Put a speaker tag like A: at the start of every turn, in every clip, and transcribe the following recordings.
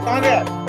A: कहाँ गया?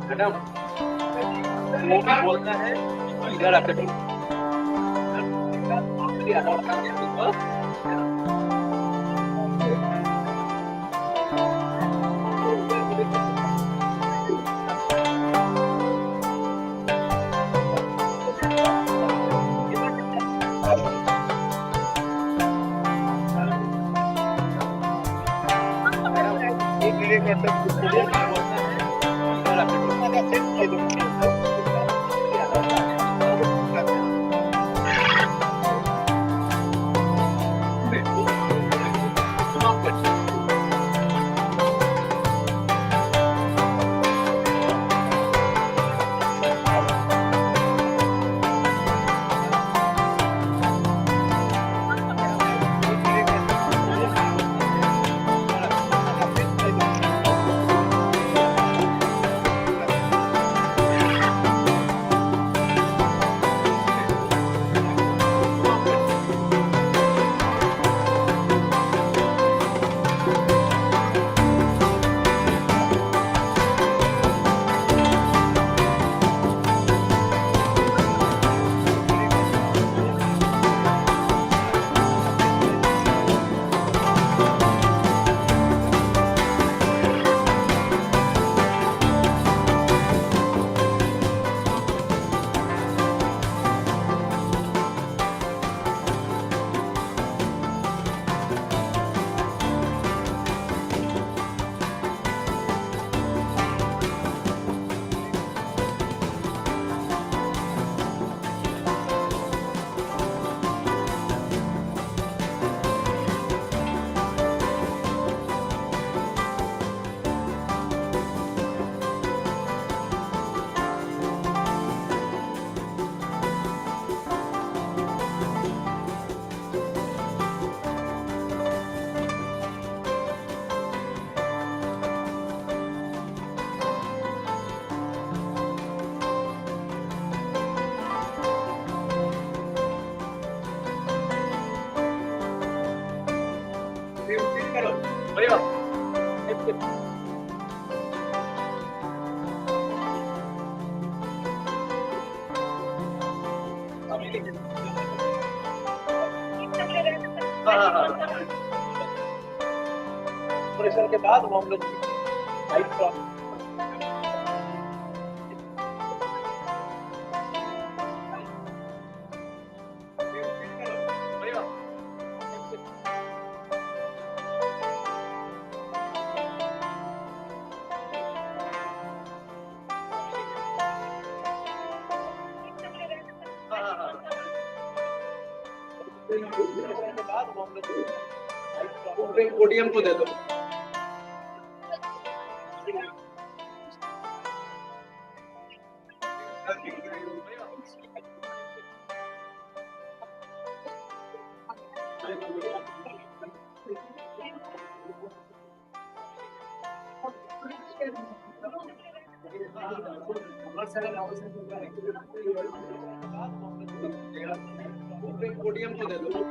B: मैडम वो भी बोलना है इधर आकर बढ़िया। हाँ हाँ हाँ। प्रेशर के बाद वो हम लोग लाइट क्रॉस के बाद वो हम लोग पोडियम को दे दो। पोडियम को दे दो।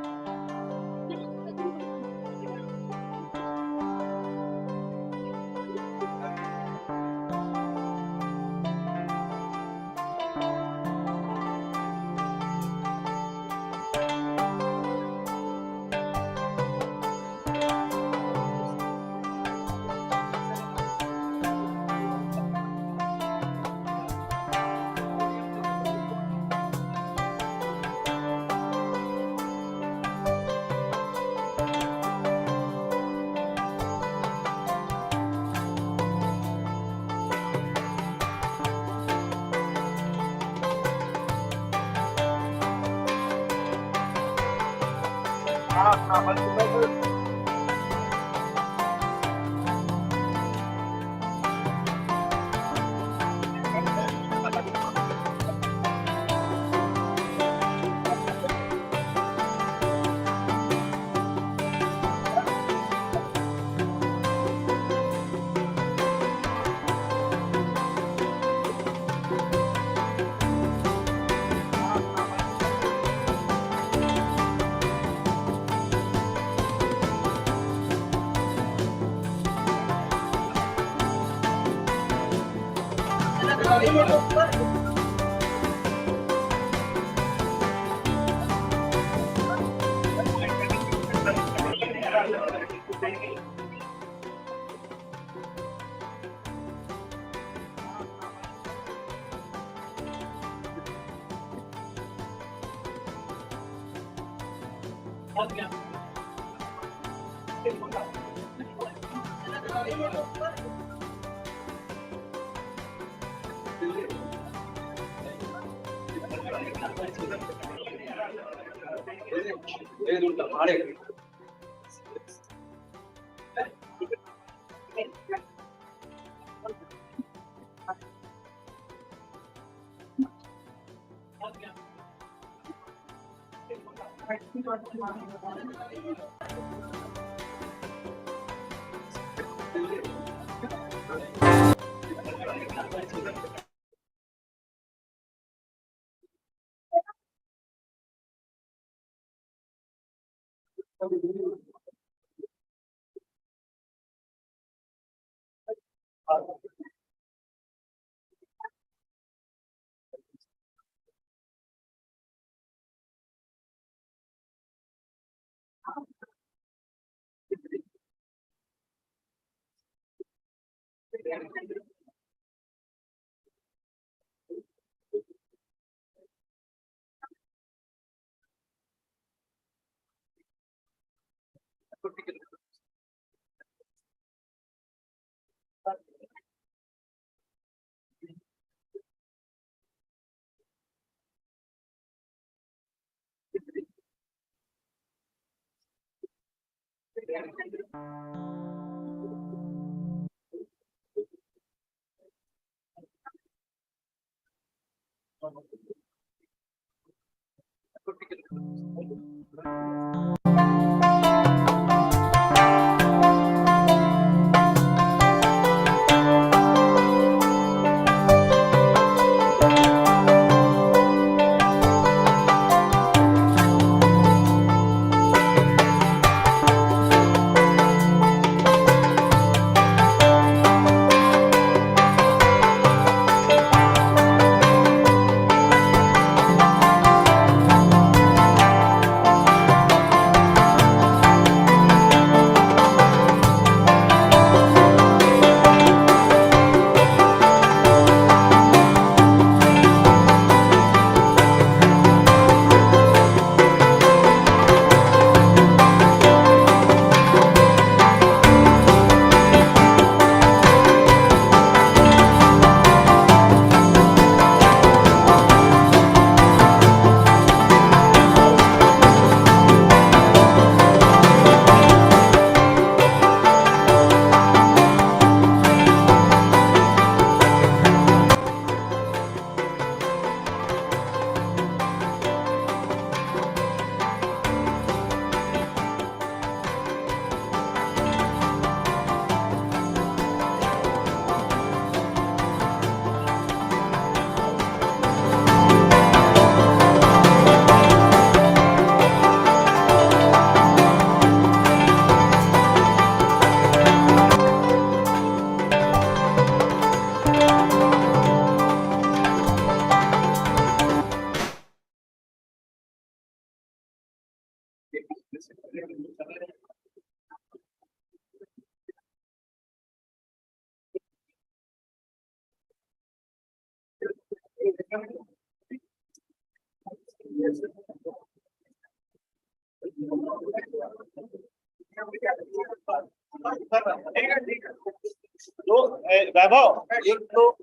A: वैभव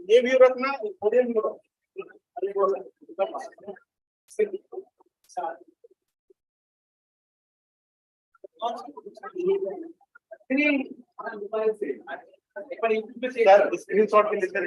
A: ये व्यू रखना, पोडियम व्यू रखना। सर स्क्रीनशॉट के लेकर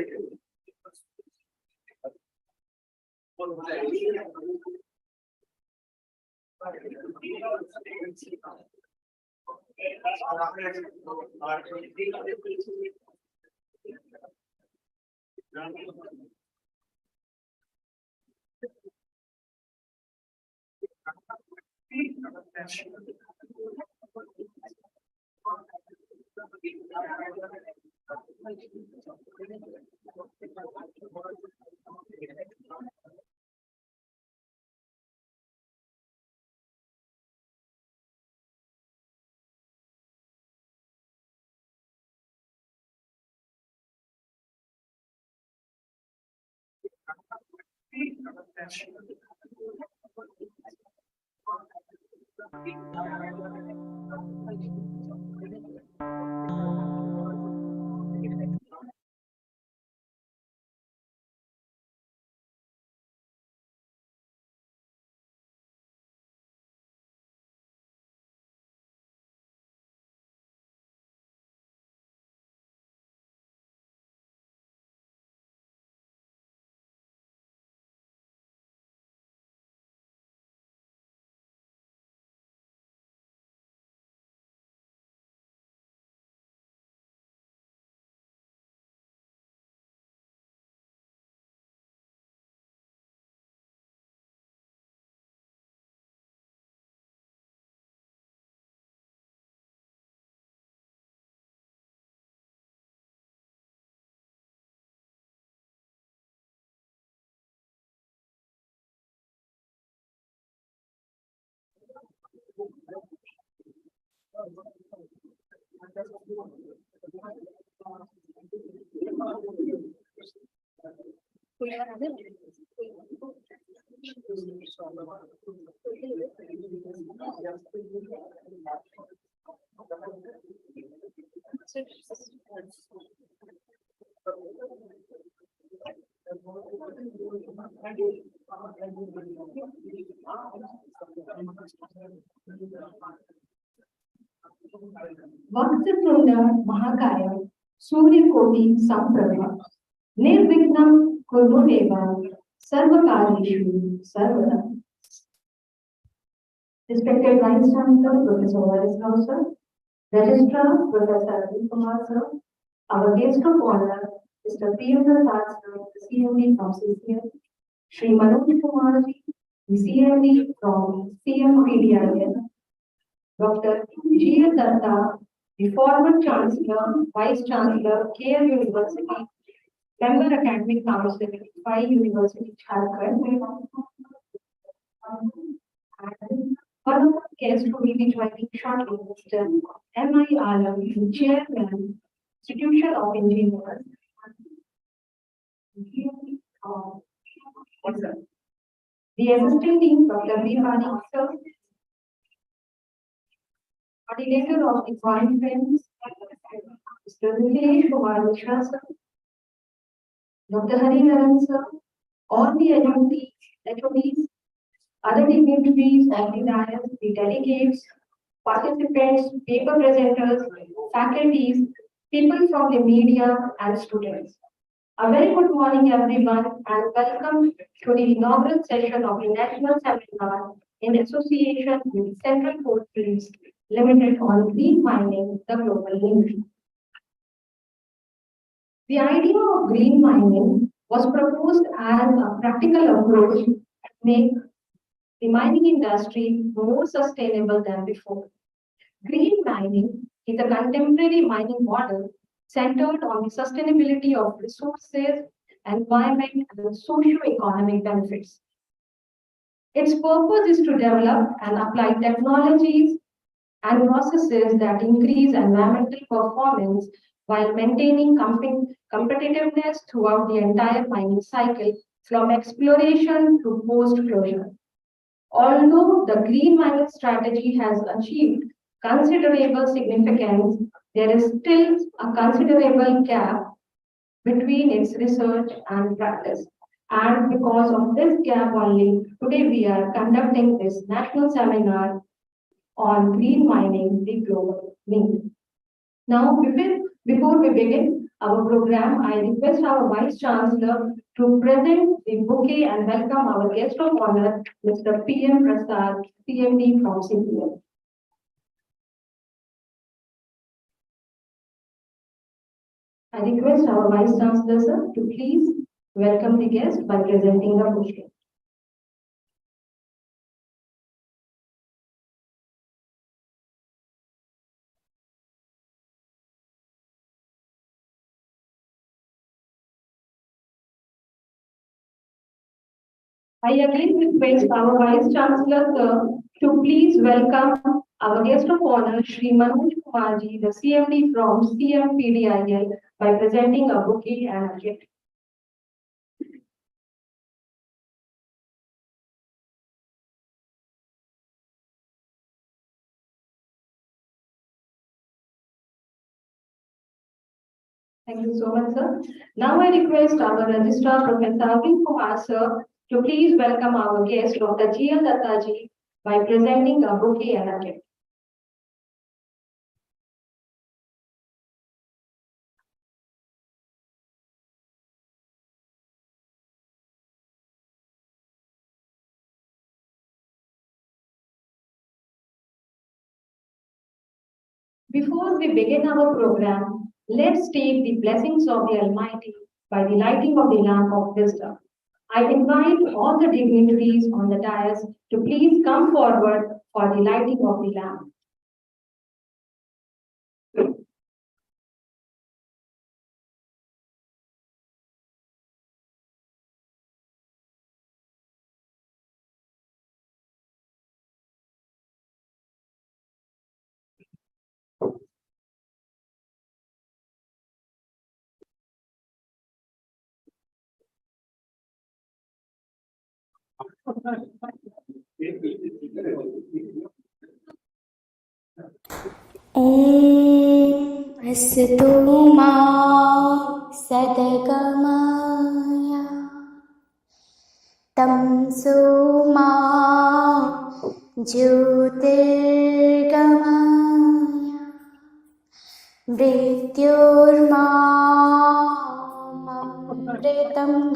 C: वक्रतुंड महाकाय सूर्यकोटि समप्रभा निर्विघ्नं कुरु देव सर्वकार्येषु सर्वदा. Respected Vice Chancellor Professor Waris Rao sir, Registrar Professor Arvind Kumar sir, our guest of honor Mr. Priyankar Sar sir, the CMD from CCL, Shri Manoj Kumar ji, the CMD from CMPDIL, Dr. G. L. Datta, the former Chancellor, Vice Chancellor, KL University, Member Academic Council, Pi University, Jharkhand, and one of our guests who will be joining shortly, Mr. M.I. Alam, the Chairman, Institution of Engineers. The assistant dean, Dr. V. Manik, sir, coordinator of the conference, Mr. Nilesh Kumar Mishra, sir, Dr. Hari Naran, sir, all the HODs, other dignitaries of the dais, the delegates, participants, paper presenters, faculties, people from the media, and students. A very good morning, everyone, and welcome to the inaugural session of the National Seminar in association with Central Coalfields Limited on green mining, the global link. The idea of green mining was proposed as a practical approach to make the mining industry more sustainable than before. Green mining is a contemporary mining model centered on the sustainability of resources, environment, and socio-economic benefits. Its purpose is to develop and apply technologies and processes that increase environmental performance while maintaining competitiveness throughout the entire mining cycle, from exploration to post-closure. Although the green mining strategy has achieved considerable significance, there is still a considerable gap between its research and practice. And because of this gap only, today we are conducting this national seminar on green mining, the global need. Now, before we begin our program, I request our Vice Chancellor to present the bouquet and welcome our guest of honor, Mr. P.M. Prasad, CMD from CPL. I request our Vice Chancellor, sir, to please welcome the guest by presenting the bouquet. I again request our Vice Chancellor, sir, to please welcome our guest of honor, Shri Manoj Kumarji, the CMD from CMPDIL, by presenting a bouquet and a gift. Thank you so much, sir. Now I request our Registrar, Professor Arvind Kumar, sir, to please welcome our guest, Dr. G.L. Dattaji, by presenting a bouquet and a gift. Before we begin our program, let's take the blessings of the Almighty by the lighting of the lamp of wisdom. I invite all the dignitaries on the dais to please come forward for the lighting of the lamp.
D: ॐ अस्तु मा सद्गमय तमसो मा ज्योतिर्गमय मृत्योर्मामृतं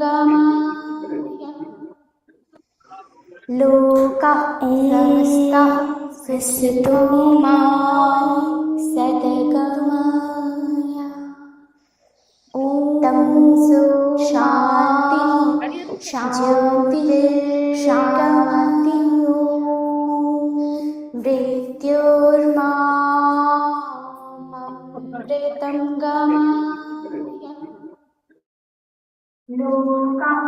D: गमय लोकाः समस्ताः सुखिनो मा सद्गमय ॐ तमसो शान्ति शान्ति मृत्योर्मामृतं गमय लोकाः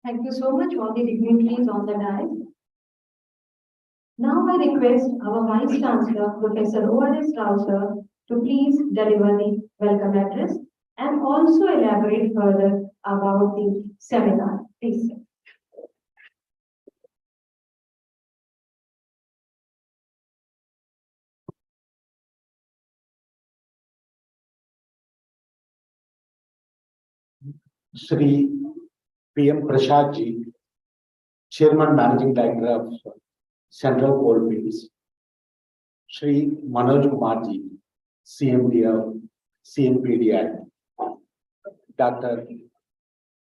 C: Thank you so much, all the dignitaries on the dais. Now I request our Vice Chancellor, Professor O.R.S. Rao, sir, to please deliver the welcome address and also elaborate further about the seminar. Please, sir.
E: Shri P.M. Prasad ji, Chairman Managing Director of Central Coalfields, Shri Manoj Kumar ji, CMD of CMPDI, Dr.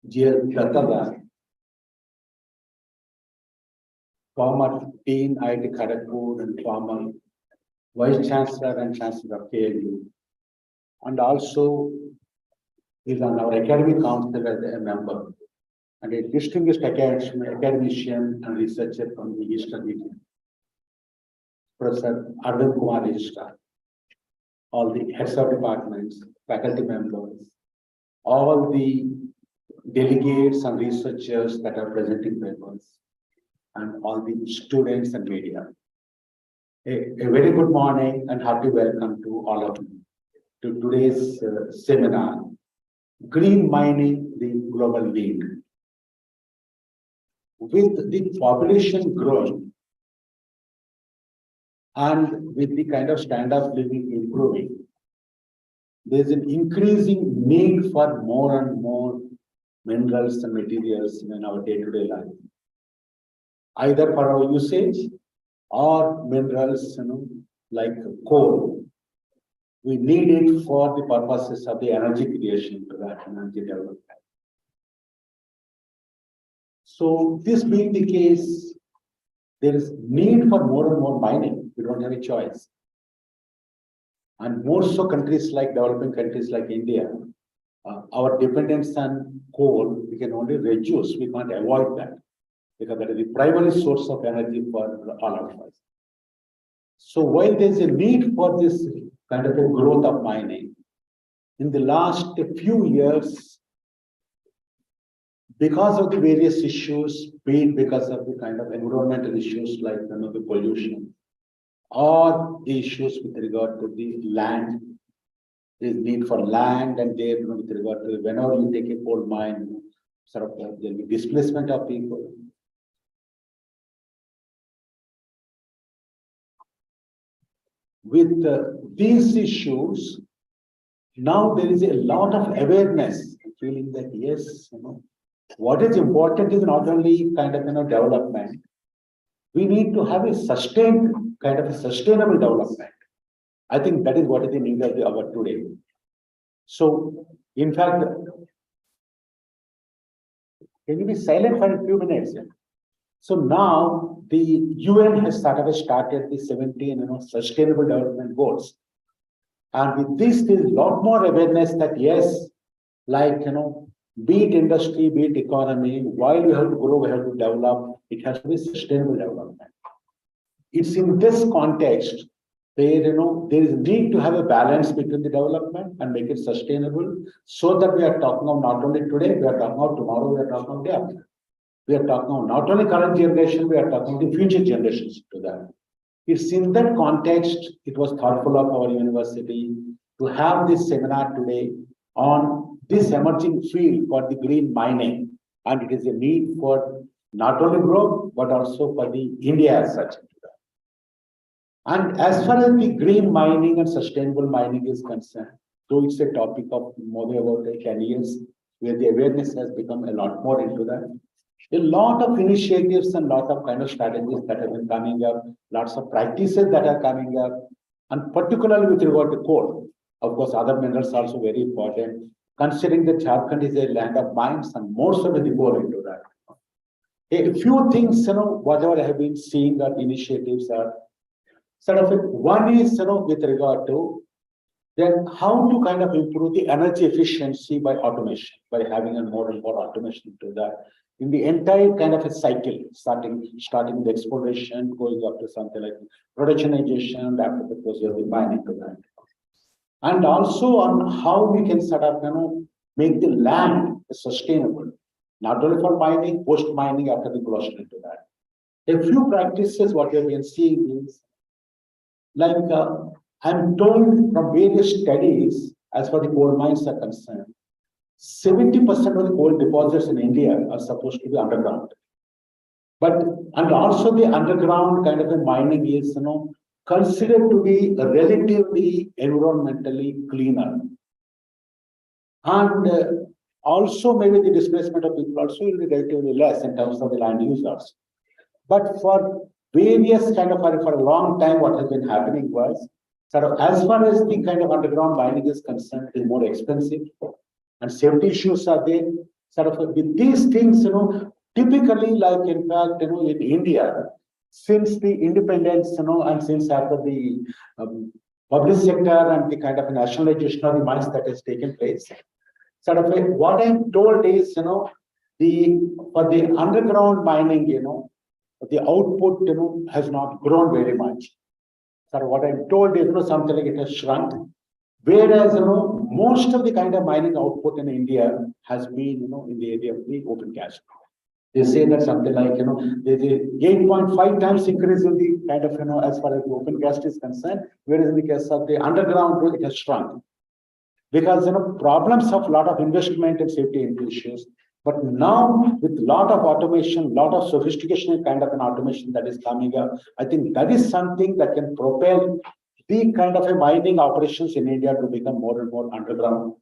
E: G.L. Dattaji, former Dean IIT Kharagpur and former Vice Chancellor and Chancellor of KLU. And also is on our academic council as a member and a distinguished academician and researcher from the Eastern region. Professor Arvind Kumar Registrar, all the heads of departments, faculty members, all the delegates and researchers that are presenting papers, and all the students and media. A very good morning and happy welcome to all of you to today's seminar, Green Mining, the Global Lead. With the population growing and with the kind of standard of living improving, there's an increasing need for more and more minerals and materials in our day-to-day life, either for our usage or minerals, like coal. We need it for the purposes of the energy creation to that energy development. So this being the case, there is need for more and more mining. We don't have a choice. And more so countries like developing countries like India, our dependence on coal, we can only reduce, we can't avoid that, because that is the primary source of energy for all of us. So while there's a need for this kind of a growth of mining, in the last few years, because of the various issues, be it because of the kind of environmental issues like the pollution, or the issues with regard to the land, there is need for land, and there with regard to whenever you take a coal mine, there will be displacement of people. With these issues, now there is a lot of awareness, feeling that yes, what is important is not only kind of development. We need to have a sustained kind of a sustainable development. I think that is what is the need of the hour today. So, in fact, can you be silent for a few minutes? So now the UN has started the 17 sustainable development goals. And with this, there is a lot more awareness that yes, like be it industry, be it economy, while we have to grow, we have to develop, it has to be sustainable development. It's in this context where there is need to have a balance between the development and make it sustainable, so that we are talking of not only today, we are talking of tomorrow, we are talking of day after. We are talking of not only current generation, we are talking of the future generations to that. It's in that context, it was thoughtful of our university to have this seminar today on this emerging field for the green mining. And it is a need for not only growth, but also for the India as such. And as far as the green mining and sustainable mining is concerned, though it's a topic of more than about 10 years, where the awareness has become a lot more into that. A lot of initiatives and lot of kind of strategies that have been coming up, lots of practices that are coming up, and particularly with regard to coal. Of course, other minerals are also very important, considering that Jharkhand is a land of mines and more so with the coal into that. A few things, whatever I have been seeing or initiatives are sort of one is, with regard to then how to kind of improve the energy efficiency by automation, by having a more and more automation to that. In the entire kind of a cycle, starting the exploration, going up to something like productionization, after the process of the mining to that. And also on how we can sort of, make the land sustainable, not only for mining, post-mining, after the pollution into that. A few practices, what we have been seeing is, like I'm told from various studies, as far as the coal mines are concerned, 70% of the coal deposits in India are supposed to be underground. And also the underground kind of a mining is, considered to be relatively environmentally cleaner. And also maybe the displacement of people also will be relatively less in terms of the land users. But for various kind of, for a long time, what has been happening was, sort of as far as the kind of underground mining is concerned, it is more expensive. And safety issues are there. Sort of with these things, typically, like in fact, in India, since the independence, and since after the public sector and the kind of nationalization of the mines that has taken place, sort of what I'm told is, for the underground mining, the output, has not grown very much. So what I'm told is, something like it has shrunk. Whereas, most of the kind of mining output in India has been, in the area of the open cast. They say that something like, there's a 8.5 times increase in the kind of, as far as the open cast is concerned, whereas in the case of the underground, it has shrunk. Because, problems of lot of investment and safety issues. But now with lot of automation, lot of sophistication kind of an automation that is coming up, I think that is something that can propel the kind of a mining operations in India to become more and more underground.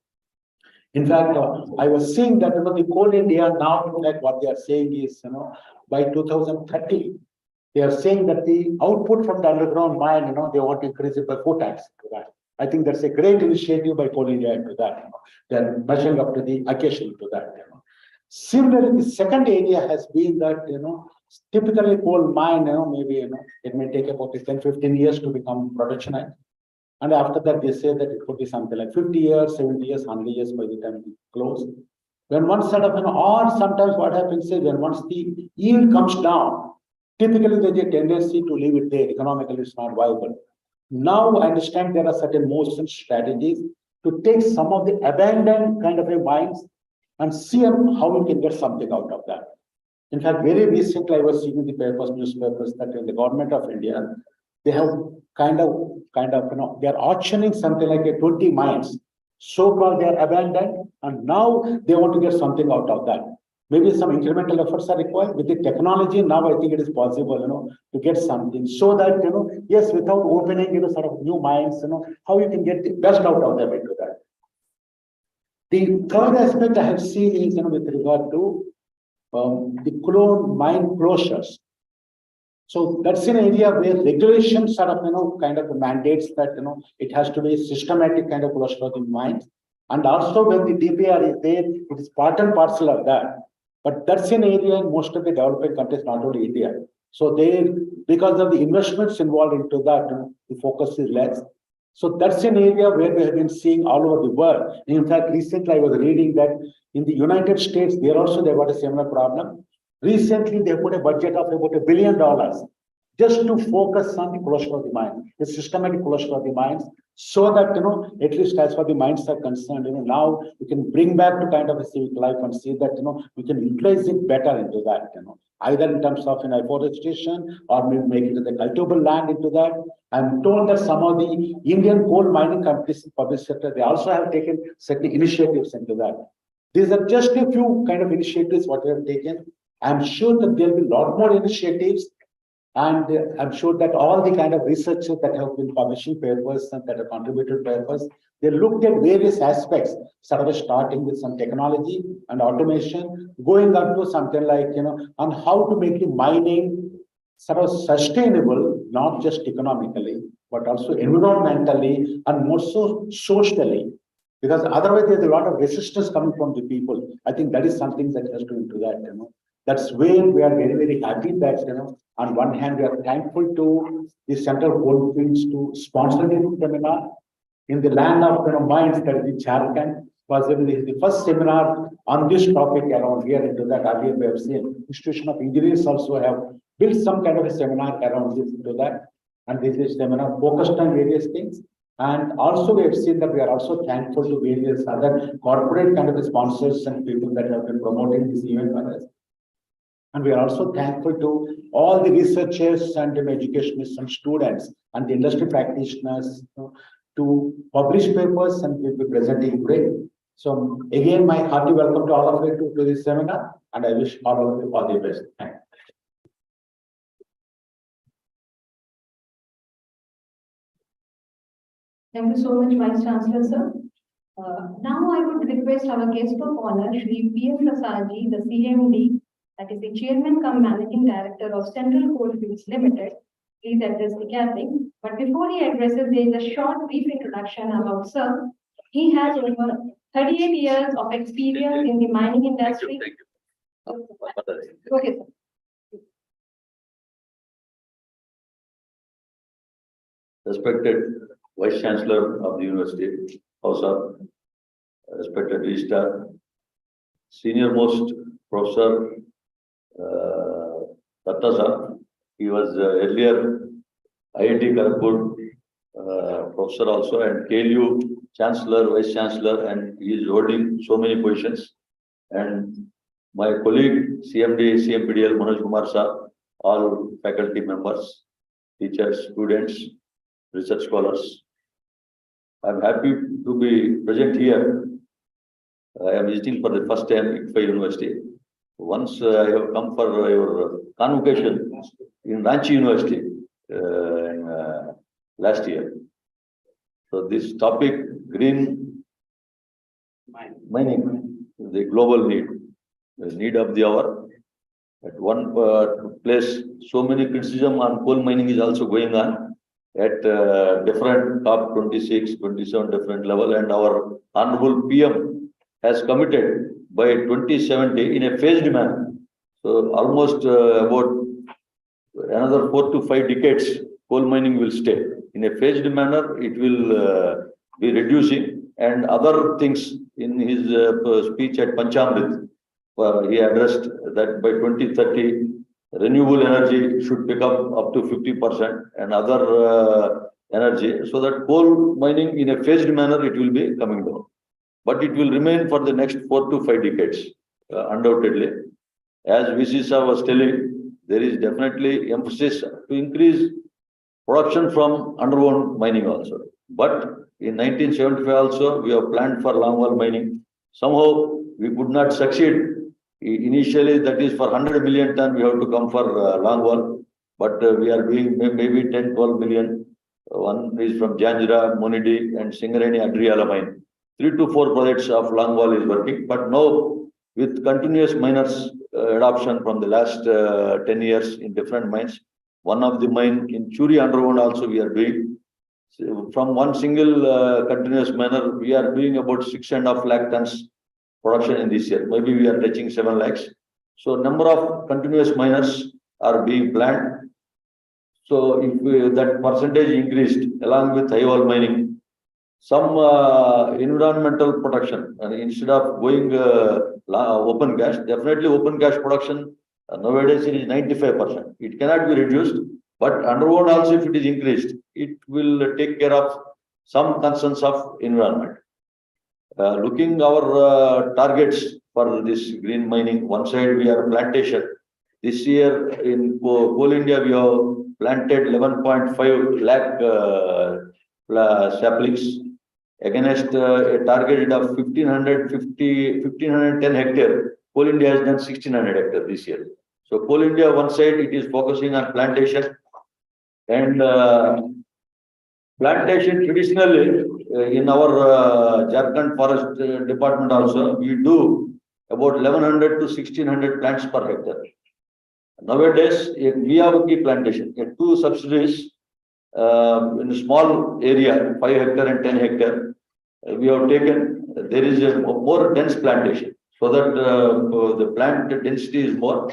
E: In fact, I was seeing that, the Coal India now, like what they are saying is, by 2030, they are saying that the output from the underground mine, they want to increase it by 4 times to that. I think that's a great initiative by Coal India into that. They're measuring up to the occasion to that. Similarly, the second area has been that, typically coal mine, maybe, it may take about 10-15 years to become productionized. And after that, they say that it could be something like 50 years, 70 years, 100 years by the time it close. When one sort of, or sometimes what happens is when once the yield comes down, typically there's a tendency to leave it there. Economically, it's not viable. Now I understand there are certain motion strategies to take some of the abandoned kind of a mines and see how we can get something out of that. In fact, very recently I was seeing in the papers, newspapers, that in the government of India, they have kind of, they're auctioning something like a 20 mines. So-called they are abandoned, and now they want to get something out of that. Maybe some incremental efforts are required. With the technology, now I think it is possible, to get something so that, yes, without opening, sort of new mines, how you can get the best out of them into that. The third aspect I have seen is, with regard to the clone mine closures. So that's an area where regulations sort of, kind of mandates that, it has to be a systematic kind of closure of the mines. And also when the DPR is there, it is part and parcel of that. But that's an area in most of the developing countries, not only India. So they, because of the investments involved into that, the focus is less. So that's an area where we have been seeing all over the world. In fact, recently I was reading that in the United States, there also they got a similar problem. Recently, they put a budget of about $1 billion just to focus on the closure of the mine, the systematic closure of the mines, so that, at least as far as the mines are concerned, now we can bring back to kind of a civic life and see that, we can utilize it better into that, either in terms of afforestation or maybe make it the cultivable land into that. I'm told that some of the Indian coal mining companies in public sector, they also have taken certain initiatives into that. These are just a few kind of initiatives what they have taken. I'm sure that there will be a lot more initiatives, and I'm sure that all the kind of researchers that have been publishing papers and that have contributed papers, they looked at various aspects, sort of starting with some technology and automation, going up to something like, on how to make the mining sort of sustainable, not just economically, but also environmentally and more so socially. Because otherwise there's a lot of resistance coming from the people. I think that is something that has to into that, That's where we are very, very happy that, on one hand, we are thankful to the Central Goldfields to sponsor this seminar in the land of mines, that is in Jharkhand. Possibly the first seminar on this topic around here into that. Earlier we have seen Institution of Engineers also have built some kind of a seminar around this into that. And this is seminar focused on various things. And also we have seen that we are also thankful to various other corporate kind of sponsors and people that have been promoting this event for us. And we are also thankful to all the researchers and educationists and students and the industry practitioners to publish papers and will be presenting today. So again, my hearty welcome to all of you to this seminar, and I wish all of you all the best. Thank you.
C: Thank you so much, Vice Chancellor, sir. Now I would request our guest of honor, Shri P.M. Prasadji, the CMD, that is the Chairman cum Managing Director of Central Coalfields Limited. Please address the gathering. But before he addresses, there is a short brief introduction about sir. He has over 38 years of experience in the mining industry.
B: Thank you.
C: Okay, sir.
F: respected Vice Chancellor of the University, House, respected Registrar, senior most Professor Datta sir. He was earlier IIT Kharagpur professor also, and KLU Chancellor, Vice Chancellor, and he is holding so many positions. And my colleague CMD, CMPDL Manoj Kumar sir, all faculty members, teachers, students, research scholars. I am happy to be present here. I am visiting for the first time ICFA University. Once I have come for your convocation in Ranchi University last year. So this topic, green mining, the global need, the need of the hour. At one place, so many criticism on coal mining is also going on at different top 26, 27 different level, and our Honorable PM has committed by 2070 in a phased manner. So almost about another 4 to 5 decades, coal mining will stay. In a phased manner, it will be reducing, and other things in his speech at Panchamrit, he addressed that by 2030, renewable energy should pick up to 50% and other energy, so that coal mining in a phased manner, it will be coming down. But it will remain for the next 4 to 5 decades, undoubtedly. As VC sir was telling, there is definitely emphasis to increase production from underground mining also. But in 1975 also, we have planned for longwall mining. Somehow we could not succeed. Initially, that is for 100 million ton, we have to come for longwall. But we are doing maybe 10, 12 million. One is from Janjira, Monidi, and Singareni Adriala mine. 3 to 4 projects of longwall is working. But now, with continuous miners adoption from the last 10 years in different mines, one of the mine in Churi underground also we are doing. So from one single continuous miner, we are doing about 6.5 lakh tons production in this year. Maybe we are touching 7 lakhs. So number of continuous miners are being planned. So if that percentage increased along with high wall mining, some environmental protection, and instead of going open gas, definitely open gas production nowadays it is 95%. It cannot be reduced, but underground also if it is increased, it will take care of some concerns of environment. Looking our targets for this green mining, one side we are plantation. This year in Coal India we have planted 11.5 lakh saplings against a target of 1510 hectare. Coal India has done 1600 hectares this year. So Coal India, one side, it is focusing on plantation, and plantation traditionally in our Jharkhand Forest Department also, we do about 1100 to 1600 plants per hectare. Nowadays, in Miyawaki plantation, in 2 subsidiaries in a small area, 5 hectare and 10 hectare, we have taken, there is a more dense plantation, so that the plant density is more,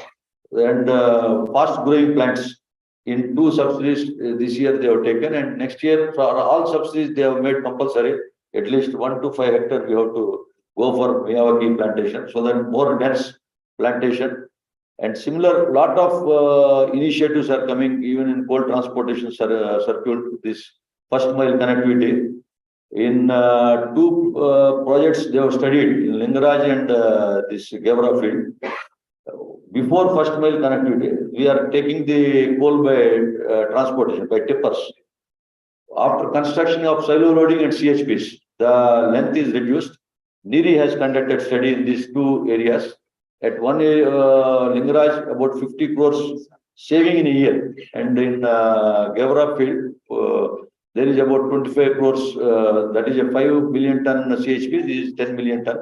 F: and fast growing plants in 2 subsidies this year they have taken, and next year for all subsidies they have made compulsory at least 1 to 5 hectare we have to go for Miyawaki plantation, so that more dense plantation. And similar lot of initiatives are coming even in coal transportation circuit, this first mile connectivity. In 2 projects they have studied in Lingaraj and this Gevra field. Before first mile connectivity, we are taking the coal by transportation, by tippers. After construction of silo loading and CHPs, the length is reduced. NIRI has conducted study in these 2 areas. At one Lingaraj, about 50 crores saving in a year, and in Gevra field, there is about 25 crores, that is a 5 million ton CHP, this is 10 million ton.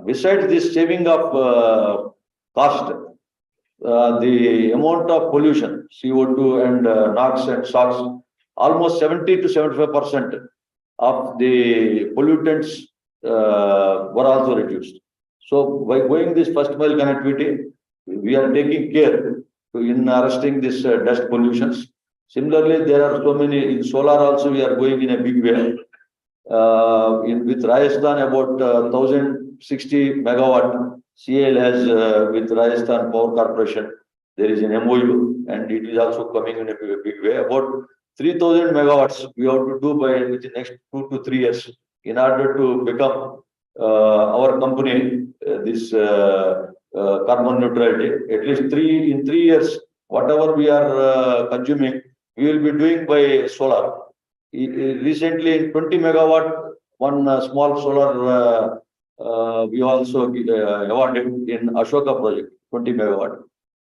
F: Besides this saving of cost, the amount of pollution, CO2 and NOx and SOx, almost 70 to 75% of the pollutants were also reduced. So by going this first mile connectivity, we are taking care in arresting this dust pollutions. Similarly, there are so many in solar also we are going in a big way. With Rajasthan about 1060 megawatt CL has with Rajasthan Power Corporation. There is an MOU and it is also coming in a big way. About 3000 megawatts we have to do by within next 2 to 3 years in order to become our company this carbon neutrality. At least in 3 years, whatever we are consuming, we will be doing by solar. Recently, in 20 megawatt, one small solar we also awarded in Ashoka project, 20 megawatt.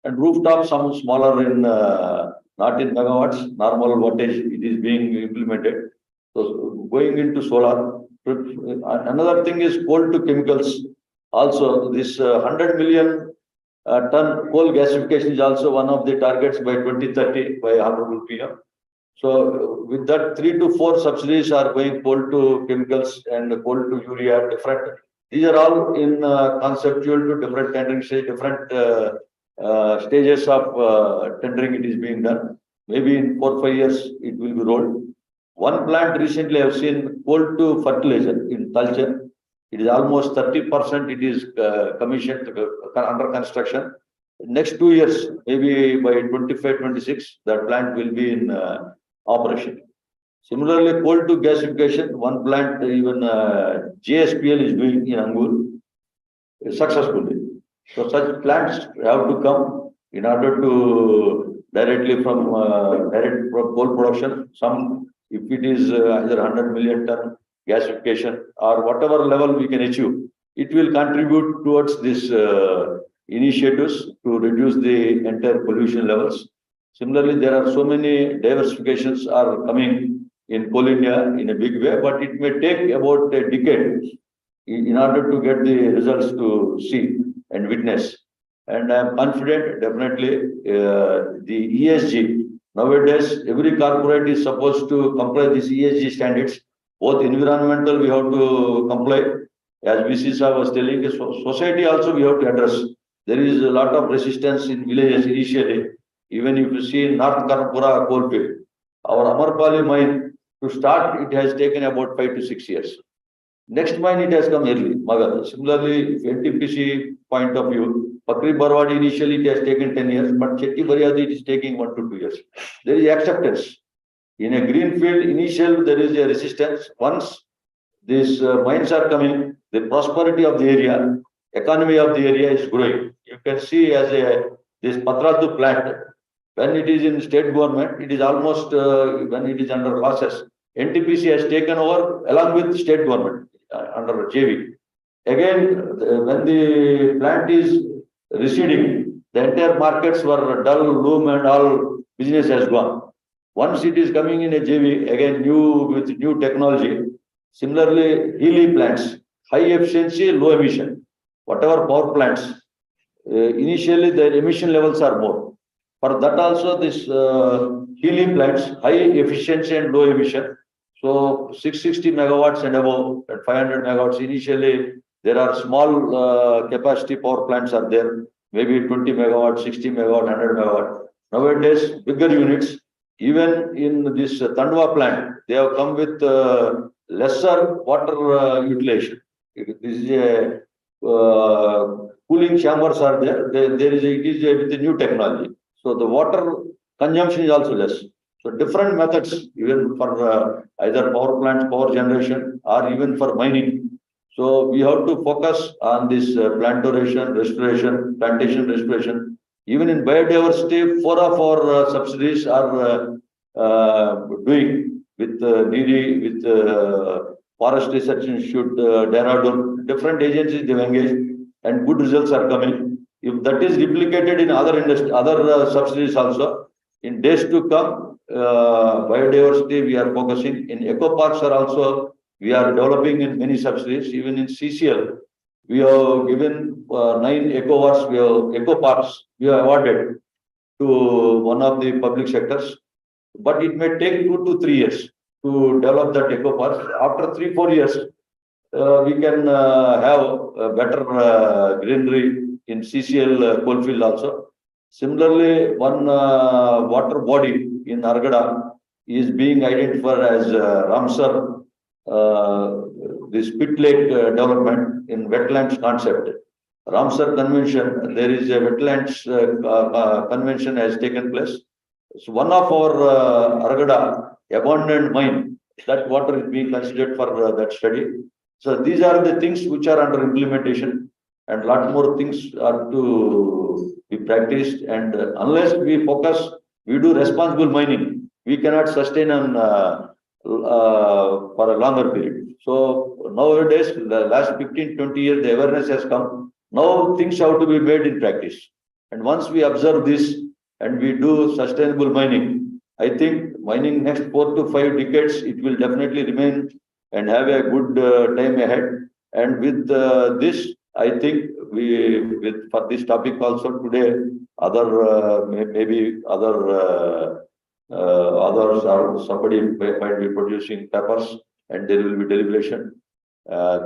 F: And rooftop, some smaller in not in megawatts, normal wattage, it is being implemented. So going into solar. Another thing is coal to chemicals. Also, this 100 million ton coal gasification is also one of the targets by 2030 by Honorable PM. So with that, 3 to 4 subsidies are going coal to chemicals and coal to urea, different. These are all in conceptual to different tendering stage, different stages of tendering it is being done. Maybe in 4 or 5 years it will be rolled. One plant recently I have seen coal to fertilizer in Talcher. It is almost 30%. It is commissioned under construction. Next 2 years, maybe by 25-26, that plant will be in operation. Similarly, coal to gasification, one plant even JSPL is doing in Angul successfully. So such plants have to come in order to directly from coal production. Some, if it is either 100 million ton gasification or whatever level we can achieve, it will contribute towards this initiatives to reduce the entire pollution levels. Similarly, there are so many diversifications are coming in Coal India in a big way, but it may take about a decade in order to get the results to see and witness. And I am confident, definitely, the ESG, nowadays, every corporate is supposed to comply these ESG standards. Both environmental, we have to comply. As VC Sir was telling, society also we have to address. There is a lot of resistance in villages initially. Even if you see North Karnapura coalfield, our Amarpali mine, to start, it has taken about 5 to 6 years. Next mine, it has come early, Magadha. Similarly, if NTPC point of view, Pakri Barwadi initially it has taken 10 years, but Chetty Bariadi it is taking 1 to 2 years. There is acceptance. In a green field, initial there is a resistance. Once these mines are coming, the prosperity of the area, economy of the area is growing. You can see as this Patratu plant, when it is in state government, it is almost when it is under losses. NTPC has taken over along with state government under JV. Again, when the plant is receding, the entire markets were dull, loom, and all business has gone. Once it is coming in a JV, again with new technology. Similarly, Healy plants, high efficiency, low emission. Whatever power plants, initially their emission levels are more. For that also, this Healy plants, high efficiency and low emission. So 660 megawatts and above, and 500 megawatts. Initially, there are small capacity power plants are there, maybe 20 megawatt, 60 megawatt, 100 megawatt. Nowadays, bigger units. Even in this Tandwa plant, they have come with lesser water utilization. This is a cooling chambers are there. It is with the new technology. So the water consumption is also less. So different methods, even for either power plants, power generation, or even for mining. So we have to focus on this plantation restoration. Even in biodiversity, 4 of our subsidiaries are doing with NIRI, with Forest Research Institute, Dehradun, different agencies they have engaged, and good results are coming. If that is replicated in other industry, other subsidiaries also, in days to come, biodiversity we are focusing. In eco parks are also we are developing in many subsidiaries. Even in CCL, we have given 9 eco parks we have awarded to one of the public sectors, but it may take 2 to 3 years to develop that eco park. After 3-4 years, we can have better greenery in CCL coalfield also. Similarly, one water body in Argada is being identified as Ramsar, this Pit Lake development in wetlands concept. Ramsar Convention, there is a wetlands convention has taken place. So one of our Argada abandoned mine, that water is being considered for that study. So these are the things which are under implementation, and lot more things are to be practiced. And unless we focus, we do responsible mining, we cannot sustain on for a longer period. So nowadays, the last 15-20 years, the awareness has come. Now things have to be made in practice. And once we observe this and we do sustainable mining, I think mining next 4 to 5 decades, it will definitely remain and have a good time ahead. And with this, I think for this topic also today, other maybe other others or somebody might be producing papers and there will be deliberation.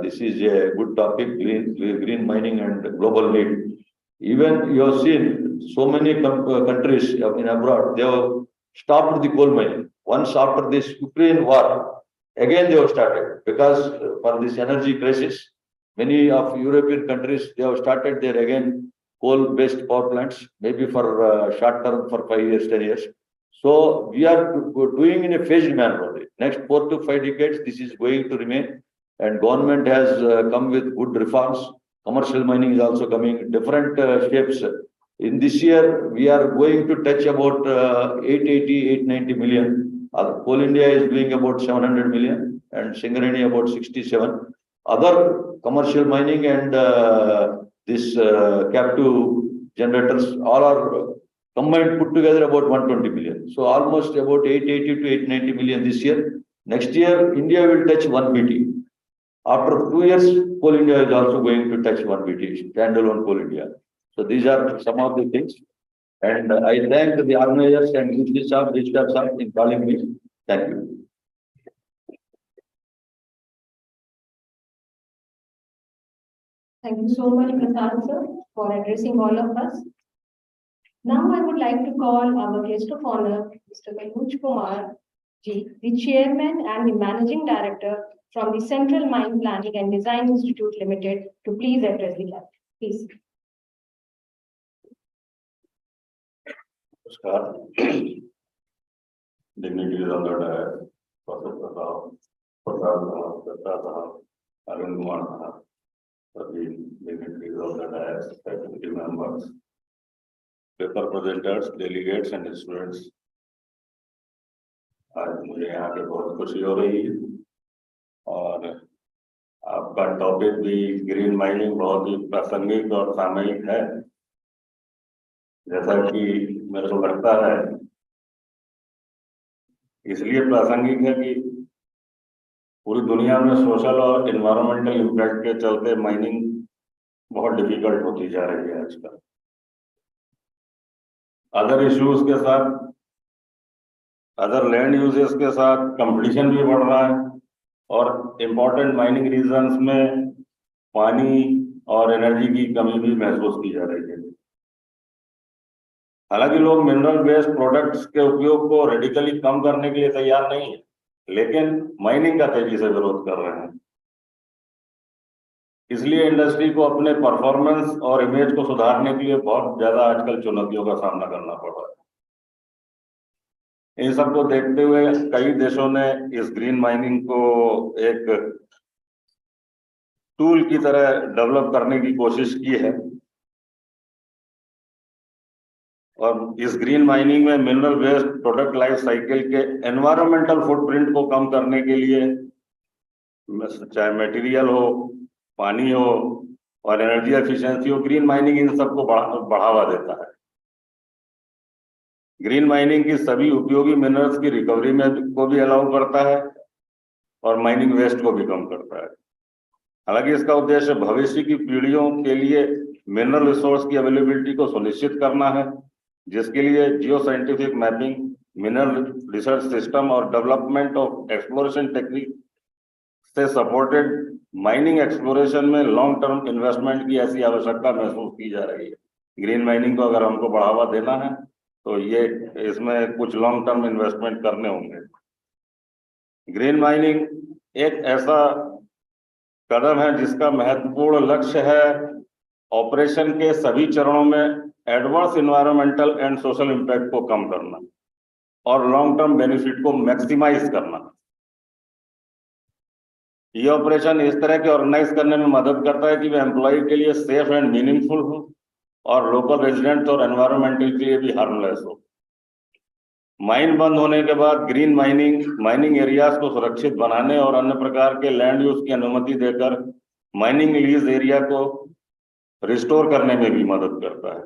F: This is a good topic, green mining and global need. Even you have seen so many countries in abroad, they have stopped the coal mining. Once after this Ukraine war, again they have started because for this energy crisis, many of European countries, they have started their again coal-based power plants, maybe for short term for 5 years, 10 years. So we are doing in a phased manner only. Next 4 to 5 decades, this is going to remain. And government has come with good reforms. Commercial mining is also coming, different shapes. In this year, we are going to touch about 880, 890 million. Coal India is doing about 700 million and Singareni about 67. Other commercial mining and this captive generators, all are combined put together about 120 million. So almost about 880 to 890 million this year. Next year, India will touch 1 BT. After 2 years, Coal India is also going to touch 1 BT, standalone Coal India. So these are some of the things. And I thank the organizers and Registrar Sahib in calling me. Thank you.
C: Thank you so much, Prasad sir, for addressing all of us. Now I would like to call our guest of honor, Mr. Manoj Kumar Ji, the Chairman and the Managing Director from the Central Mine Planning and Design Institute Limited, to please address the gathering. Please.
G: Namaskar. Dignitaries of the dais, Professor Prasad, Arvind Kumar, the dignitaries of the dais, faculty members, paper presenters, delegates and students. आज मुझे यहाँ पे बहुत खुशी हो रही है और आपका टॉपिक भी ग्रीन माइनिंग बहुत ही प्रासंगिक और सामयिक है। जैसा कि मेरे को लगता है, इसलिए प्रासंगिक है कि पूरी दुनिया में सोशल और एनवायरमेंटल इम्पैक्ट के चलते माइनिंग बहुत डिफिकल्ट होती जा रही है आजकल। अदर इश्यूज के साथ, अदर लैंड यूजेस के साथ कंपटीशन भी बढ़ रहा है और इम्पोर्टेंट माइनिंग रीजन्स में पानी और एनर्जी की कमी भी महसूस की जा रही है। हालांकि लोग मिनरल बेस्ड प्रोडक्ट्स के उपयोग को रेडिकली कम करने के लिए तैयार नहीं है, लेकिन माइनिंग का तेजी से विरोध कर रहे हैं। इसलिए इंडस्ट्री को अपने परफॉर्मेंस और इमेज को सुधारने के लिए बहुत ज्यादा आजकल चुनौतियों का सामना करना पड़ रहा है। इन सबको देखते हुए कई देशों ने इस ग्रीन माइनिंग को एक टूल की तरह डेवलप करने की कोशिश की है और इस ग्रीन माइनिंग में mineral waste product life cycle के एनवायरमेंटल फुटप्रिंट को कम करने के लिए, चाहे मटेरियल हो, पानी हो और एनर्जी एफिशिएंसी हो, ग्रीन माइनिंग इन सबको बढ़ावा देता है। ग्रीन माइनिंग की सभी उपयोगी मिनरल्स की रिकवरी में को भी अलाउ करता है और माइनिंग वेस्ट को भी कम करता है। हालांकि इसका उद्देश्य भविष्य की पीढ़ियों के लिए मिनरल रिसोर्स की अवेलेबिलिटी को सुनिश्चित करना है, जिसके लिए geoscientific mapping, mineral research system और डेवलपमेंट ऑफ एक्सप्लोरेशन टेक्निक से सपोर्टेड माइनिंग एक्सप्लोरेशन में लॉन्ग टर्म इन्वेस्टमेंट की ऐसी आवश्यकता महसूस की जा रही है। ग्रीन माइनिंग को अगर हमको बढ़ावा देना है तो ये इसमें कुछ लॉन्ग टर्म इन्वेस्टमेंट करने होंगे। ग्रीन माइनिंग एक ऐसा कदम है जिसका महत्वपूर्ण लक्ष्य है ऑपरेशन के सभी चरणों में adverse environmental and social impact को कम करना और लॉन्ग टर्म बेनिफिट को मैक्सिमाइज करना। ये ऑपरेशन इस तरह के ऑर्गेनाइज करने में मदद करता है कि वह एम्प्लॉय के लिए सेफ एंड मीनिंगफुल हो और लोकल रेजिडेंट्स और एनवायरमेंटल के लिए भी हार्मलेस हो। माइन बंद होने के बाद ग्रीन माइनिंग एरियाज को सुरक्षित बनाने और अन्य प्रकार के लैंड यूज की अनुमति देकर माइनिंग लीज एरिया को रिस्टोर करने में भी मदद करता है।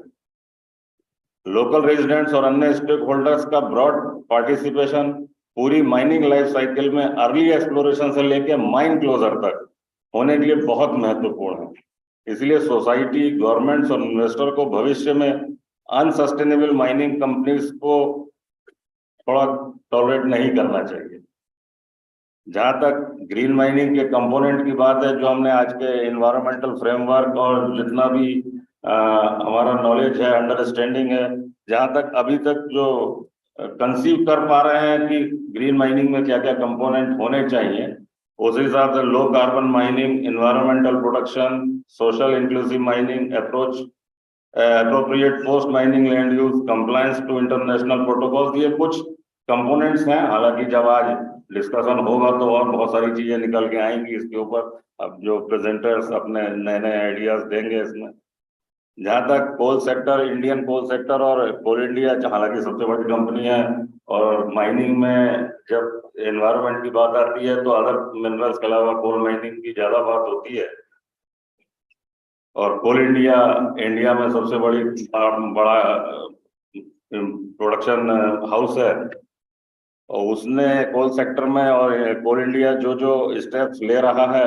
G: लोकल रेजिडेंट्स और अन्य स्टेक होल्डर्स का ब्रॉड पार्टिसिपेशन पूरी माइनिंग लाइफ साइकिल में अर्ली एक्सप्लोरेशन से लेकर माइन क्लोजर तक होने के लिए बहुत महत्वपूर्ण है। इसलिए सोसाइटी, गवर्नमेंट्स और इन्वेस्टर को भविष्य में अनसस्टेनेबल माइनिंग कंपनीज को थोड़ा टॉलरेट नहीं करना चाहिए। जहां तक ग्रीन माइनिंग के कंपोनेंट की बात है, जो हमने आज के एनवायरमेंटल फ्रेमवर्क और जितना भी हमारा नॉलेज है, अंडरस्टैंडिंग है, जहां तक अभी तक जो कंसीव कर पा रहे हैं कि ग्रीन माइनिंग में क्या क्या कंपोनेंट होने चाहिए, उस हिसाब से low carbon mining, environmental protection, social inclusive mining approach, appropriate post mining land use, compliance to international protocols, ये कुछ कंपोनेंट्स हैं। हालांकि जब आज डिस्कशन होगा तो और बहुत सारी चीजें निकल के आएंगी इसके ऊपर। अब जो प्रेजेंटर्स अपने नए नए आइडियाज देंगे इसमें। जहां तक coal sector, Indian coal sector और कोल इंडिया हालांकि सबसे बड़ी कंपनी है, और माइनिंग में जब एनवायरमेंट की बात आती है तो अदर मिनरल्स के अलावा कोल माइनिंग की ज्यादा बात होती है। और कोल इंडिया में सबसे बड़ा प्रोडक्शन हाउस है, और उसने कोल सेक्टर में और कोल इंडिया जो स्टेप्स ले रहा है,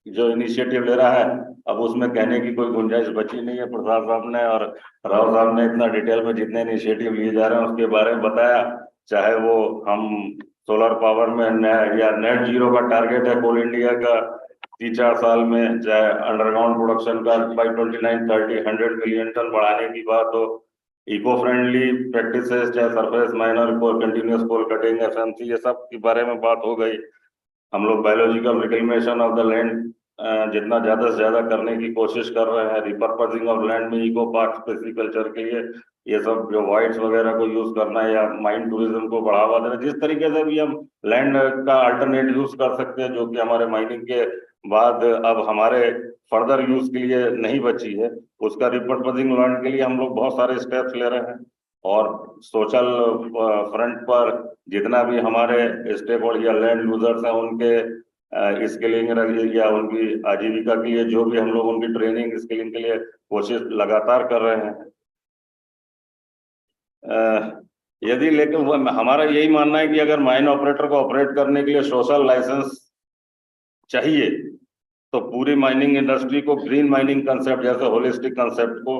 G: जो इनिशिएटिव ले रहा है, अब उसमें कहने की कोई गुंजाइश बची नहीं है। प्रसाद साहब ने और राव साहब ने इतना डिटेल में जितने इनिशिएटिव लिए जा रहे हैं उसके बारे में बताया। चाहे वो हम सोलर पावर में या नेट जीरो का टारगेट है कोल इंडिया का 3-4 साल में, चाहे अंडरग्राउंड प्रोडक्शन का बाई 29-30 100 मिलियन टन बढ़ाने की बात हो, इको फ्रेंडली प्रैक्टिसेस, चाहे सरफेस माइनर को कंटिन्यूस कोल कटिंग, एफएमसी, ये सब के बारे में बात हो गई। हम लोग biological reclamation of the land जितना ज्यादा से ज्यादा करने की कोशिश कर रहे हैं। रिपर्पजिंग ऑफ लैंड में इको पार्क स्पेसिकल्चर के लिए ये सब जो वाइट्स वगैरह को यूज करना है, या माइन टूरिज्म को बढ़ावा देना, जिस तरीके से भी हम लैंड का अल्टरनेट यूज कर सकते हैं, जो कि हमारे माइनिंग के बाद अब हमारे फर्दर यूज के लिए नहीं बची है, उसका रिपर्पजिंग लैंड के लिए हम लोग बहुत सारे स्टेप्स ले रहे हैं। और सोशल फ्रंट पर जितना भी हमारे स्टेक होल्डर या लैंड यूजर्स हैं, उनके स्किलिंग या उनकी आजीविका के लिए जो भी हम लोग उनकी ट्रेनिंग स्किलिंग के लिए कोशिश लगातार कर रहे हैं। यदि लेकिन हमारा यही मानना है कि अगर माइन ऑपरेटर को ऑपरेट करने के लिए सोशल लाइसेंस चाहिए, तो पूरी माइनिंग इंडस्ट्री को ग्रीन माइनिंग कंसेप्ट जैसे होलिस्टिक कंसेप्ट को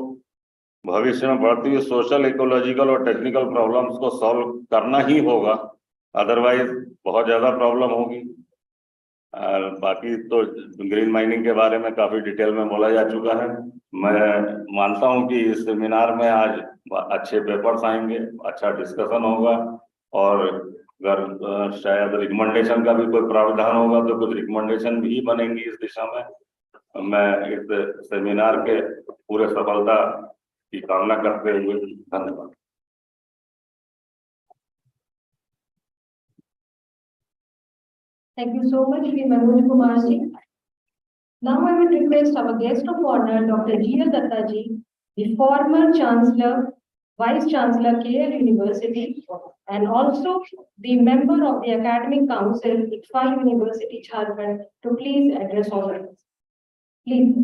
G: भविष्य में बढ़ती हुई सोशल, इकोलॉजिकल और टेक्निकल प्रॉब्लम्स को सॉल्व करना ही होगा, अदरवाइज बहुत ज्यादा प्रॉब्लम होगी। बाकी तो ग्रीन माइनिंग के बारे में काफी डिटेल में बोला जा चुका है। मैं मानता हूं कि इस सेमिनार में आज अच्छे पेपर्स आएंगे, अच्छा डिस्कशन होगा, और अगर शायद रिकमेंडेशन का भी कोई प्रावधान होगा तो कुछ रिकमेंडेशन भी बनेंगी इस दिशा में। मैं इस सेमिनार के पूरे सफलता की कामना करते हुए धन्यवाद।
C: Thank you so much, Shri Manoj Kumar ji. Now I will request our guest of honor, Dr. G.L. Datta ji, the former Chancellor, Vice Chancellor, KL University, and also the member of the Academic Council, ITFA University, Jharkhand, to please address all of us. Please.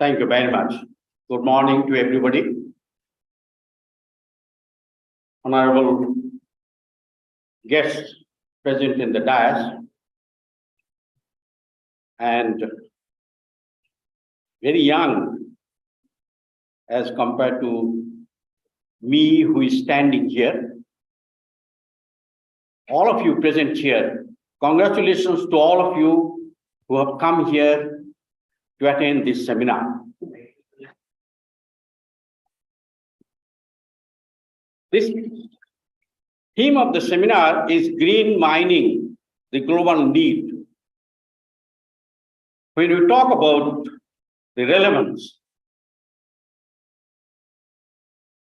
H: Thank you very much. Good morning to everybody. Honorable guests present in the dais, and very young as compared to me who is standing here. All of you present here congratulations to all of you who have come here to attend this seminar. This theme of the seminar is green mining, the global need. When we talk about the relevance,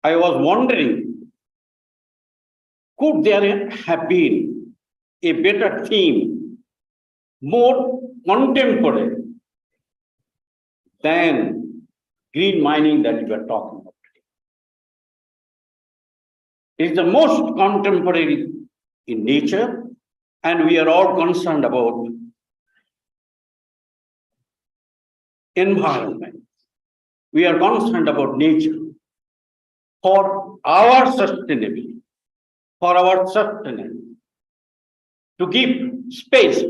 H: I was wondering, could there have been a better theme, more contemporary than green mining that we are talking about today? It's the most contemporary in nature, and we are all concerned about environment. We are concerned about nature for our sustainability, for our sustenance, to give space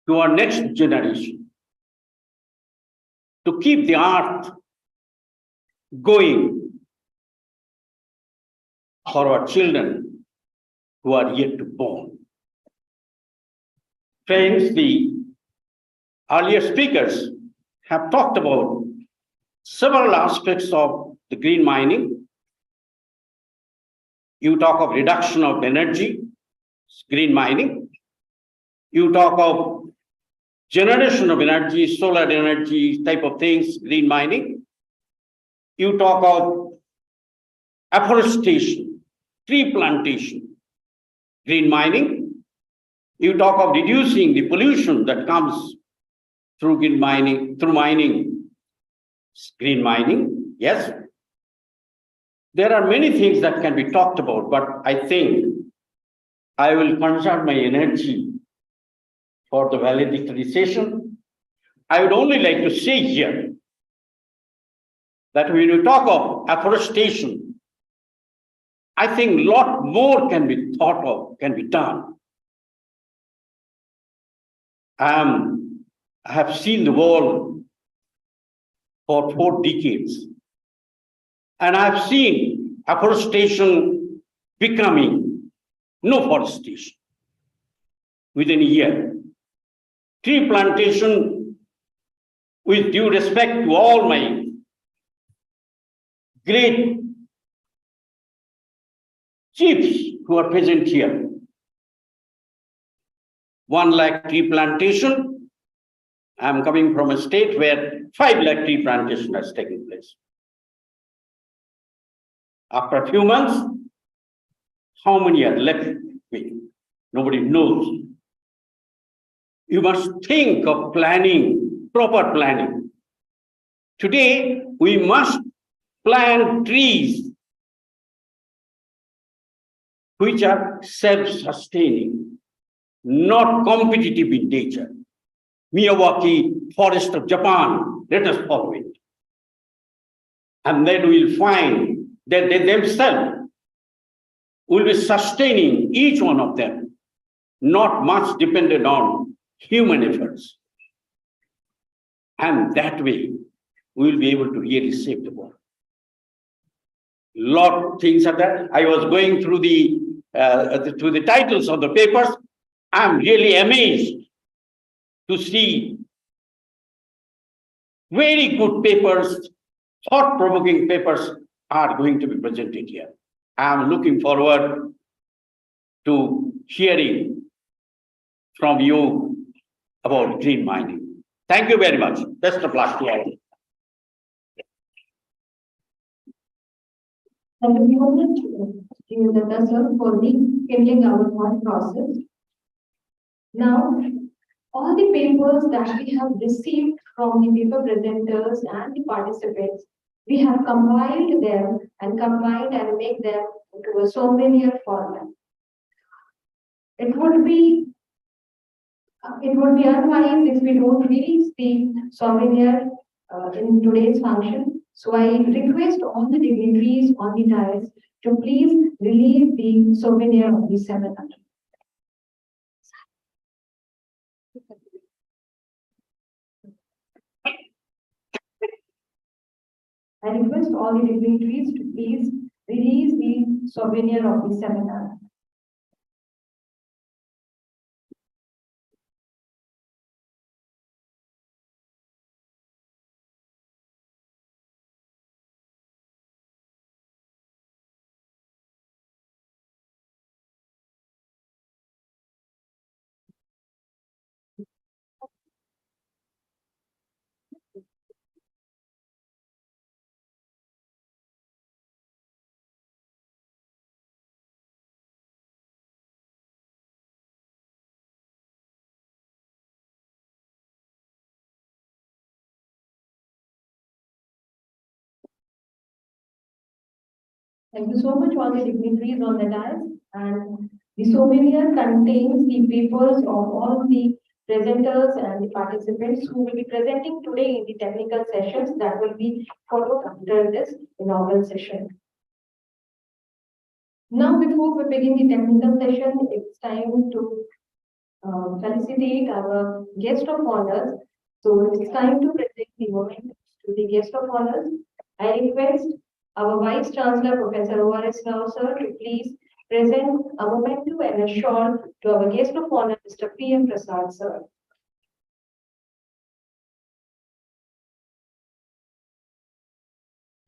H: to our next generation, to keep the earth going for our children who are yet to born. Friends, the earlier speakers have talked about several aspects of the green mining. You talk of reduction of energy, green mining. You talk of generation of energy, solar energy type of things, green mining. You talk of afforestation, tree plantation, green mining. You talk of reducing the pollution that comes through green mining, green mining, yes. There are many things that can be talked about, but I think I will conserve my energy for the valedictory session. I would only like to say here that when you talk of afforestation, I think a lot more can be thought of, can be done. I have seen the world for 4 decades, and I've seen afforestation becoming no forestation within a year. Tree plantation, with due respect to all my great chiefs who are present here, 1 lakh tree plantation. I'm coming from a state where 5 lakh tree plantation has taken place. After a few months, how many are left with? Nobody knows. You must think of planning, proper planning. Today, we must plant trees which are self-sustaining, not competitive in nature. Miyawaki forest of Japan, let us follow it. And then we'll find that they themselves will be sustaining each one of them, not much dependent on human efforts. And that way, we'll be able to really save the world. Lot of things are there. I was going through the titles of the papers. I'm really amazed to see very good papers, thought-provoking papers are going to be presented here. I'm looking forward to hearing from you about green mining. Thank you very much. Best of luck to all.
C: Thank you very much, Datta sir, for rekindling our thought process. Now, all the papers that we have received from the paper presenters and the participants, we have compiled them and combined and make them into a souvenir format. It would be unwise if we don't release the souvenir in today's function. So I request all the dignitaries on the dais to please release the souvenir of the seminar. I request all the dignitaries to please release the souvenir of the seminar. Thank you so much, all the dignitaries on the dais. And the souvenir contains the papers of all the presenters and the participants who will be presenting today in the technical sessions that will be followed after this inaugural session. Now, before we begin the technical session, it's time to felicitate our guest of honors. So it's time to present the moment to the guest of honors. I request our Vice Chancellor, Professor O.R.S. Rao, sir, to please present a memento and a shawl to our guest of honor, Mr. P.M. Prasad, sir.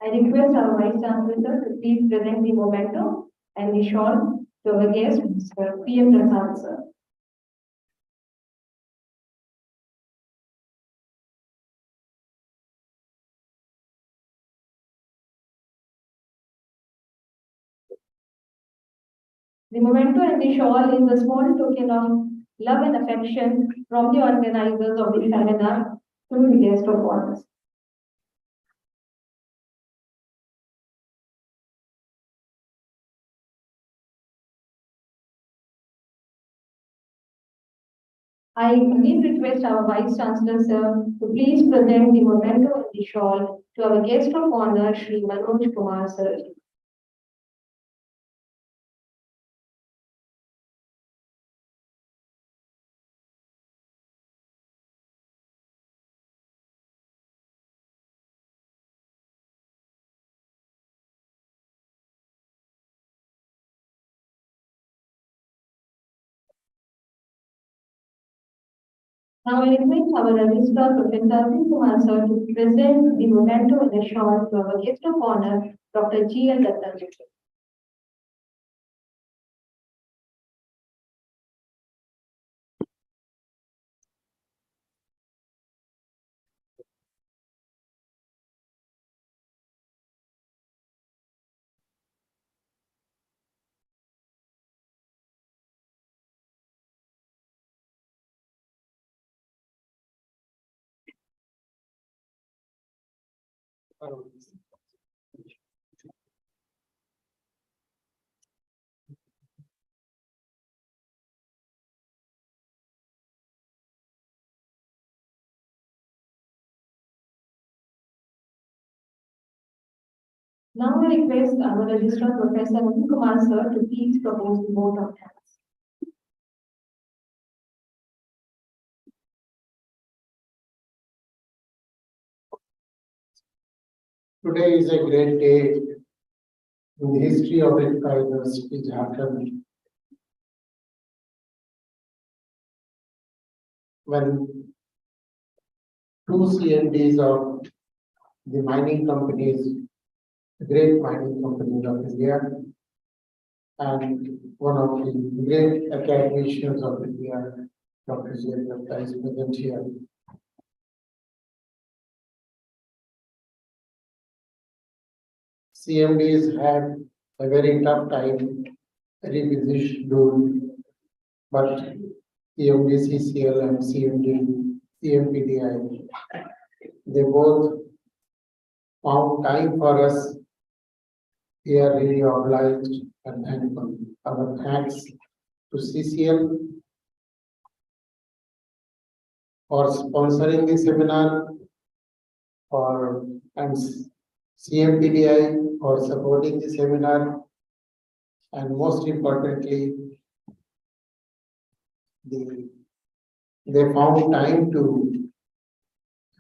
C: I request our Vice Chancellor, sir, to please present the memento and the shawl to our guest, Mr. P.M. Prasad, sir. The memento and the shawl is a small token of love and affection from the organizers of the seminar to the guest of honors. I again request our Vice Chancellor, sir, to please present the memento and the shawl to our guest of honor, Shri Manoj Kumar, sir. Now I request our Registrar, Professor Arvind Kumar, sir, to present the memento and the shawl to our guest of honor, Dr. G. L. Dattatreya. Now I request our Registrar, Professor Arvind Kumar, sir, to please propose the vote of thanks.
I: Today is a great day in the history of Ekta University, Jharkhand. When two CMDs of the mining companies, the great mining companies of India, and one of the great academicians of India, Dr. J. Datta, is present here. CMDs had a very tough time, very busy schedule, but CMD CCL and CMD CMPDI, they both found time for us. We are really obliged and thankful. Our thanks to CCL for sponsoring the seminar, and CMPDI for supporting the seminar, and most importantly, they found time to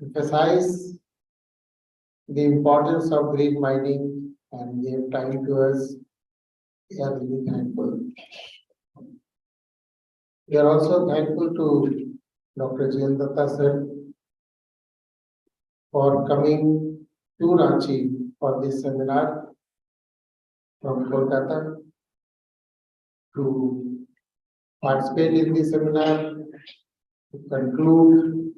I: emphasize the importance of green mining and gave time to us. We are really thankful. We are also thankful to Dr. J. L. Datta sir for coming to Ranchi for this seminar from Kolkata to participate in the seminar, to conclude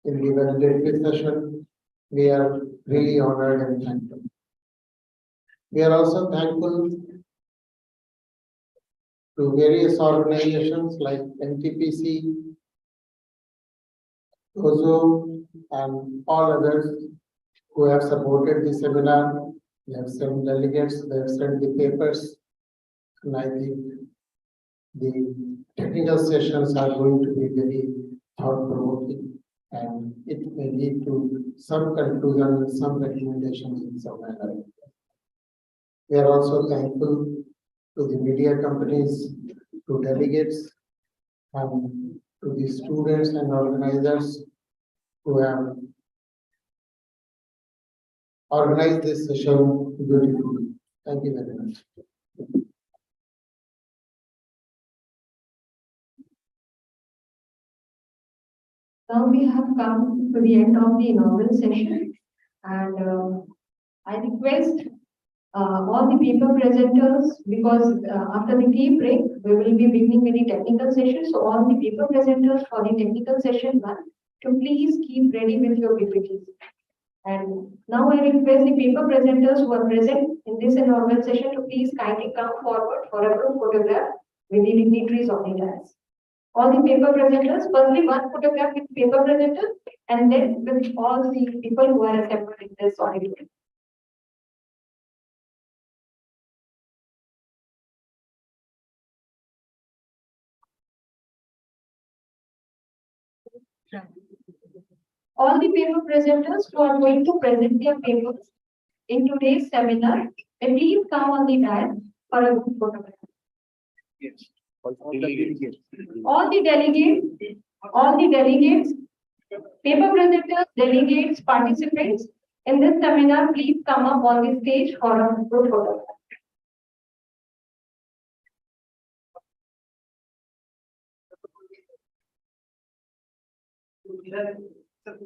I: in the valedictory session. We are really honored and thankful. We are also thankful to various organizations like NTPC, OZO, and all others who have supported the seminar They have sent delegates, they have sent the papers. And I think the technical sessions are going to be very thought provoking. And it may lead to some conclusion, some recommendations in some manner. We are also thankful to the media companies, to delegates, and to the students and organizers who have organized this session beautifully. Thank you very much.
C: Now we have come to the end of the inaugural session, and I request all the paper presenters, because after the tea break, we will be beginning with the technical session. So all the paper presenters for the technical session one, to please keep ready with your PPTs. And now I request the paper presenters who are present in this inaugural session to please kindly come forward for a group photograph with the dignitaries of the dais. All the paper presenters, firstly one photograph with paper presenter, and then with all the people who are assembled in this auditorium. All the paper presenters who are going to present their papers in today's seminar, please come on the dais for a group photograph. All the delegates, paper presenters, delegates, participants in this seminar, please come up on the stage for a group photograph. Thank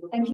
C: you.